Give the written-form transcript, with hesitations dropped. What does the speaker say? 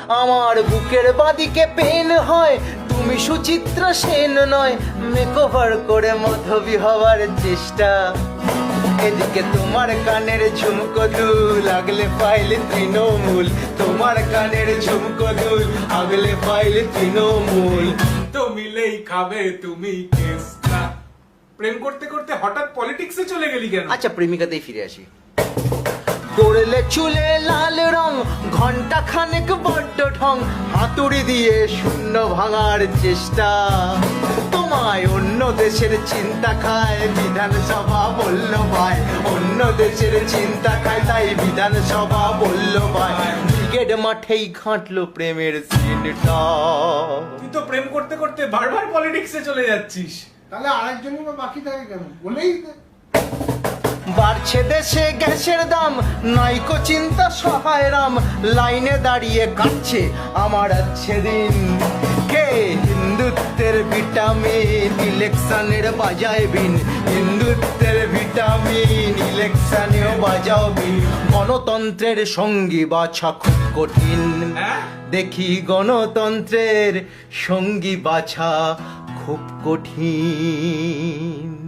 আমার বুকের বাদিকে পেন হয়, তুমি সুচিত্রা সেন নয়, মেকওভার করে মাধবী হওয়ার চেষ্টা। এদিকে তোমার কানের ঝুমকো দুল, আগলে পাইলে তৃণমূল, তোমার কানের ঝুমকো দুল, আগলে পাইলে তৃণমূল। তো মিলেই খাবে তুমি কেসটা। প্রেম করতে করতে হঠাৎ পলিটিক্সে চলে গেলি কেন? আচ্ছা, প্রেমিকাতেই ফিরে আসি। করলে চুলে লাল রং, ঘন্টা খানেক বড্ড ঢং, হাতুড়ি দিয়ে শূন্য ভাঙার চেষ্টা। তোমায় অন্য দেশের চিন্তা খায়, বিধানসভা বলল ভাই, অন্য দেশের চিন্তা খায়, তাই বিধানসভা বলল ভাই। ক্রিকেট মাঠেই ঘাঁটলো প্রেমের সিনটা। তুই তো প্রেম করতে করতে বারবার পলিটিক্সে চলে যাচ্ছিস। তাহলে আরেকজনই বা বাকি থাকে কেন? বলেই দে। বাড়ছে দেশে গ্যাসের দাম, নাইকো চিন্তা সহায় রাম, লাইনে দাঁড়িয়ে কাটছে আমার আছে দিন। কে হিন্দুত্বের ভিটামিন, ইলেকশনের বাজায় বিন, হিন্দুত্বের ভিটামিন, ইলেকশনেও বাজাও বিন। গণতন্ত্রের সঙ্গী বাছা খুব কঠিন, হ্যাঁ? দেখি গণতন্ত্রের সঙ্গী বাছা খুব কঠিন।